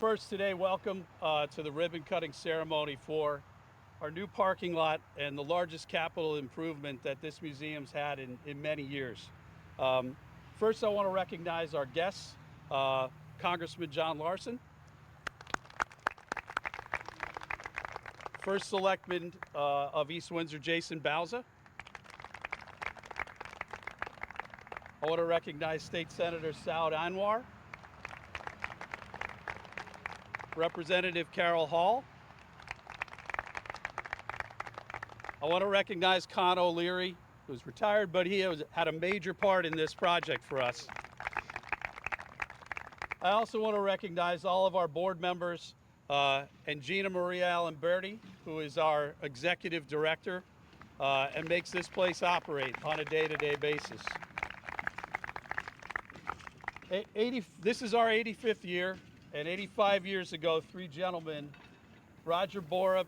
First today, welcome to the ribbon cutting ceremony for our new parking lot and the largest capital improvement that this museum's had in many years. First, I want to recognize our guests, Congressman John Larson, First Selectman of East Windsor, Jason Bauza. I want to recognize State Senator Saud Anwar, Representative Carol Hall. I want to recognize Con O'Leary, who's retired, but he had a major part in this project for us. I also want to recognize all of our board members and Gina Maria Alamberti, who is our executive director and makes this place operate on a day-to-day basis. This is our 85th year, and 85 years ago, three gentlemen, Roger Borup,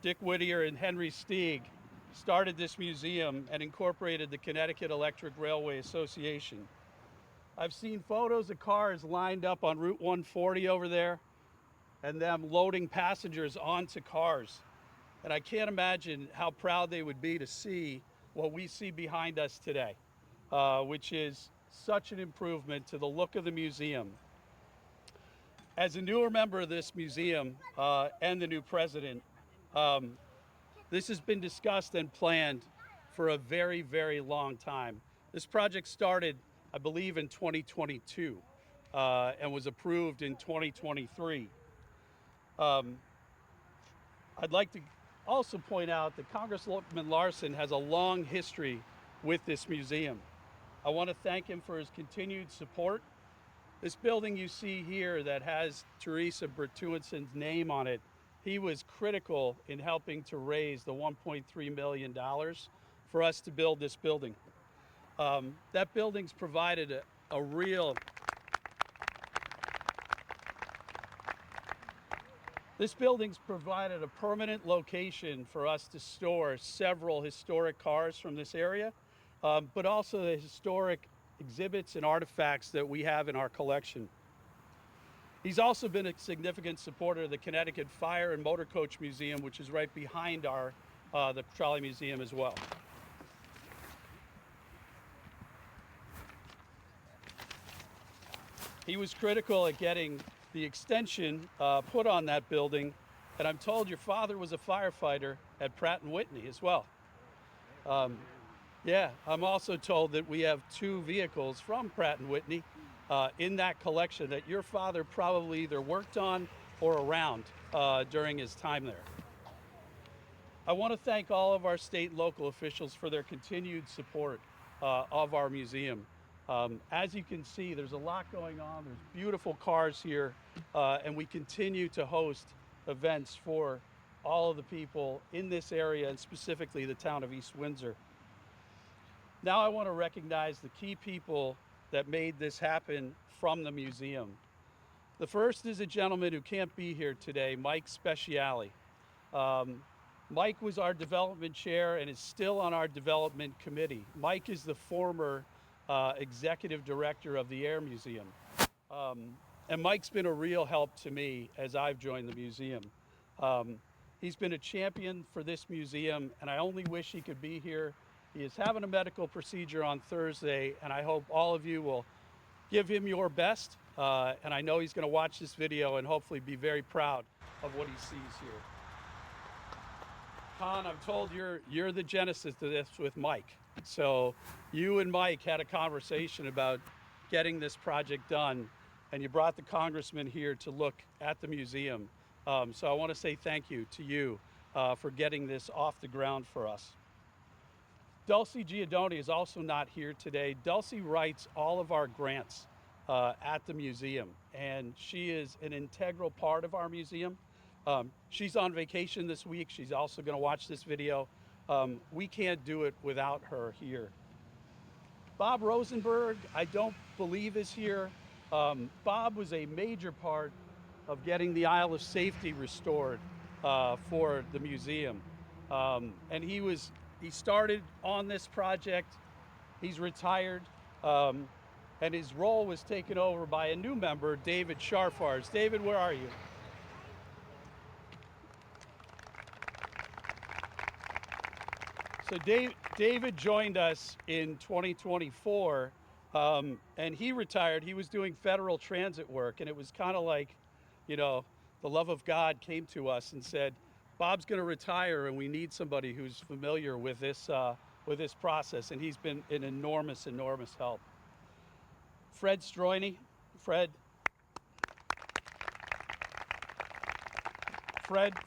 Dick Whittier, and Henry Stieg, started this museum and incorporated the Connecticut Electric Railway Association. I've seen photos of cars lined up on Route 140 over there and them loading passengers onto cars. And I can't imagine how proud they would be to see what we see behind us today, which is such an improvement to the look of the museum. As a newer member of this museum and the new president, this has been discussed and planned for a very, very long time. This project started, I believe, in 2022 and was approved in 2023. I'd like to also point out that Congressman Larson has a long history with this museum. I want to thank him for his continued support. This building you see here that has Teresa Bertuanson's name on it, he was critical in helping to raise the $1.3 million for us to build this building. That building's provided a real... This building's provided a permanent location for us to store several historic cars from this area, but also the historic exhibits and artifacts that we have in our collection. He's also been a significant supporter of the Connecticut Fire and Motor Coach Museum, which is right behind the Trolley Museum as well. He was critical at getting the extension put on that building, and I'm told your father was a firefighter at Pratt & Whitney as well. Yeah, I'm also told that we have two vehicles from Pratt & Whitney in that collection that your father probably either worked on or around during his time there. I want to thank all of our state and local officials for their continued support of our museum. As you can see, there's a lot going on. There's beautiful cars here, and we continue to host events for all of the people in this area, and specifically the town of East Windsor. Now I want to recognize the key people that made this happen from the museum. The first is a gentleman who can't be here today, Mike Speciale. Mike was our development chair and is still on our development committee. Mike is the former executive director of the Air Museum. And Mike's been a real help to me as I've joined the museum. He's been a champion for this museum, and I only wish he could be here. He is having a medical procedure on Thursday, and I hope all of you will give him your best. And I know he's going to watch this video and hopefully be very proud of what he sees here. Con, I'm told you're the genesis of this with Mike. So you and Mike had a conversation about getting this project done, and you brought the congressman here to look at the museum. So I want to say thank you to you for getting this off the ground for us. Dulcie Giadoni is also not here today. Dulcie writes all of our grants at the museum, and she is an integral part of our museum. She's on vacation this week. She's also going to watch this video. We can't do it without her here. Bob Rosenberg, I don't believe is here. Bob was a major part of getting the Aisle of Safety restored for the museum. And he started on this project. He's retired. and his role was taken over by a new member, David Sharfars. David, where are you? So David joined us in 2024, and he retired. He was doing federal transit work, and it was kind of like, you know, the love of God came to us and said, "Bob's going to retire, and we need somebody who's familiar with this process." And he's been an enormous, enormous help. Fred Stroini, Fred.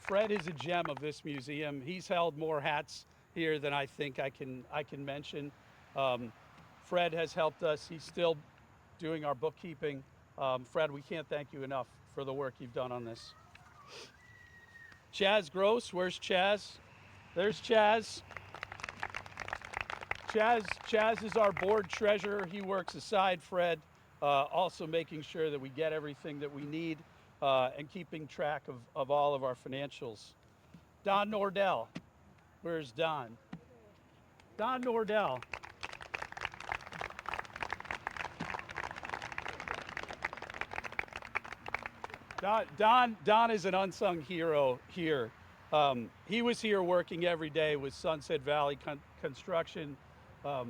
Fred is a gem of this museum. He's held more hats here than I think I can mention. Fred has helped us. He's still doing our bookkeeping. Fred, we can't thank you enough for the work you've done on this. Chaz Gross, where's Chaz? There's Chaz. Chaz is our board treasurer. He works aside Fred, also making sure that we get everything that we need and keeping track of all of our financials. Don Nordell, where's Don? Don Nordell. Don is an unsung hero here. He was here working every day with Sunset Valley Construction. How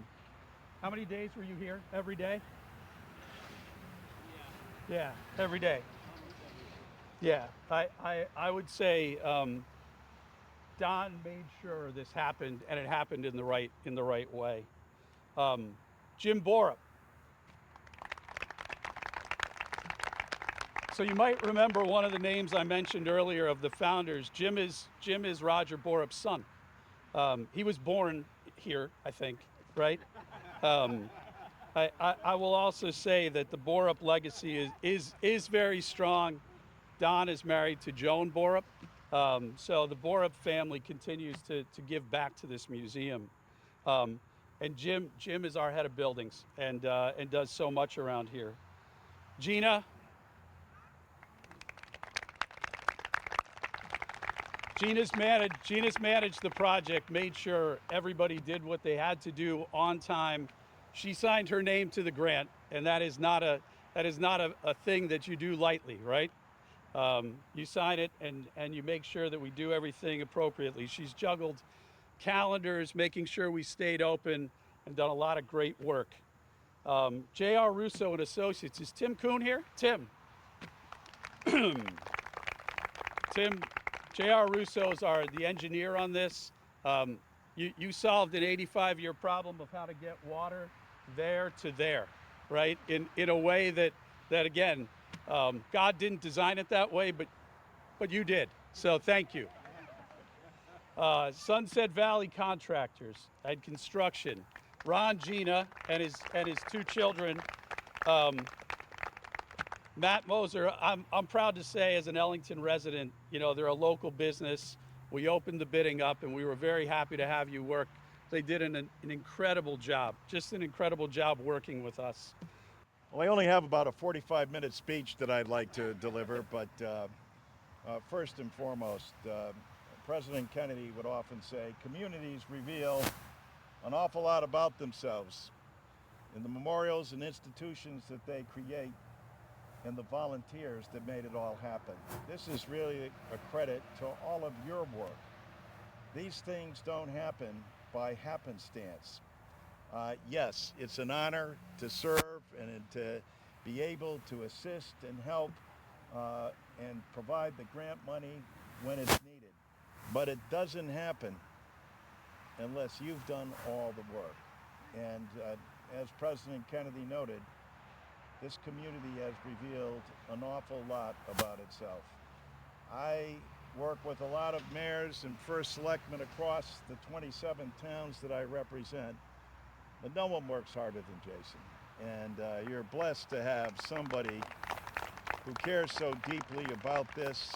many days were you here? Every day? Yeah, every day. Yeah, I would say Don made sure this happened, and it happened in the right way. Jim Borup. So you might remember one of the names I mentioned earlier of the founders. Jim is Roger Borup's son. He was born here, I think, right? I will also say that the Borup legacy is very strong. Don is married to Joan Borup, so the Borup family continues to give back to this museum. And Jim is our head of buildings and does so much around here. Gina's managed the project, made sure everybody did what they had to do on time. She signed her name to the grant, and that is not a thing that you do lightly, right? You sign it and you make sure that we do everything appropriately. She's juggled calendars, making sure we stayed open, and done a lot of great work. J.R. Russo and Associates. Is Tim Kuhn here? Tim. J.R. Russo is the engineer on this. You solved an 85-year problem of how to get water there to there, right? In a way that again, God didn't design it that way, but you did. So thank you. Sunset Valley Contractors and Construction. Ron Gina and his two children. Matt Moser, I'm proud to say, as an Ellington resident, you know, they're a local business. We opened the bidding up, and we were very happy to have you work. They did an incredible job, just an incredible job working with us. Well, I only have about a 45-minute speech that I'd like to deliver, but first and foremost, President Kennedy would often say, communities reveal an awful lot about themselves in the memorials and institutions that they create and the volunteers that made it all happen. This is really a credit to all of your work. These things don't happen by happenstance. Yes, it's an honor to serve and to be able to assist and help and provide the grant money when it's needed. But it doesn't happen unless you've done all the work. And as President Kennedy noted, this community has revealed an awful lot about itself. I work with a lot of mayors and first selectmen across the 27 towns that I represent, but no one works harder than Jason. And you're blessed to have somebody who cares so deeply about this.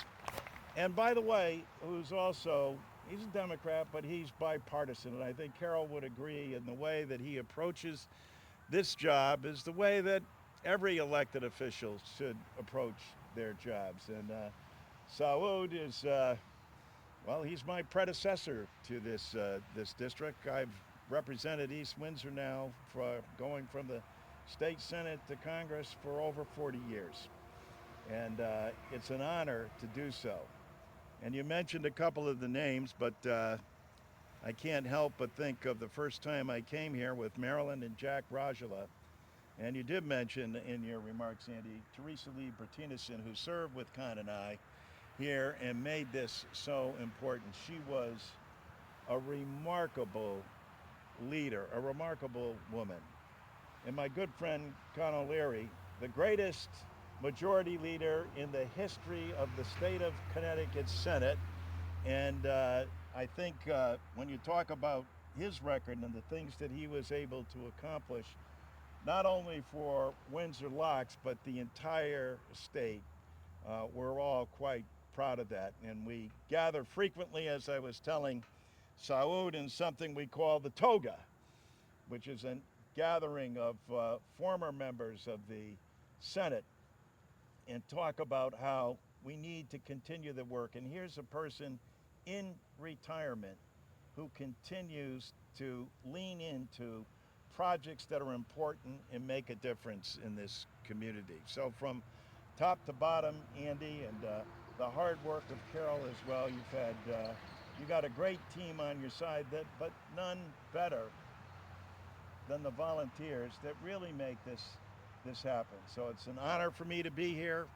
And by the way, he's a Democrat, but he's bipartisan. And I think Carol would agree in the way that he approaches this job is the way that every elected official should approach their jobs. And Saud is, he's my predecessor to this district. I've represented East Windsor now going from the state senate to Congress for over 40 years. And it's an honor to do so. And you mentioned a couple of the names, but I can't help but think of the first time I came here with Marilyn and Jack Rajala. And you did mention in your remarks, Andy, Teresa Lee Bertinison, who served with Con and I here and made this so important. She was a remarkable leader, a remarkable woman. And my good friend Con O'Leary, the greatest majority leader in the history of the state of Connecticut Senate. And I think when you talk about his record and the things that he was able to accomplish, not only for Windsor Locks, but the entire state, we're all quite proud of that. And we gather frequently, as I was telling Saud, in something we call the toga, which is a gathering of former members of the Senate, and talk about how we need to continue the work. And here's a person in retirement who continues to lean into projects that are important and make a difference in this community. So from top to bottom, Andy, and the hard work of Carol as well, you got a great team on your side, but none better than the volunteers that really make this happen. So it's an honor for me to be here.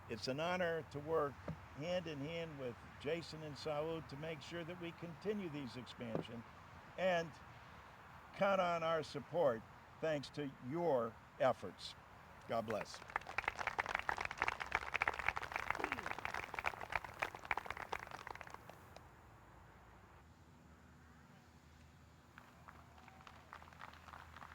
It's an honor to work hand in hand with Jason and Saud to make sure that we continue these expansion, and count on our support thanks to your efforts. God bless.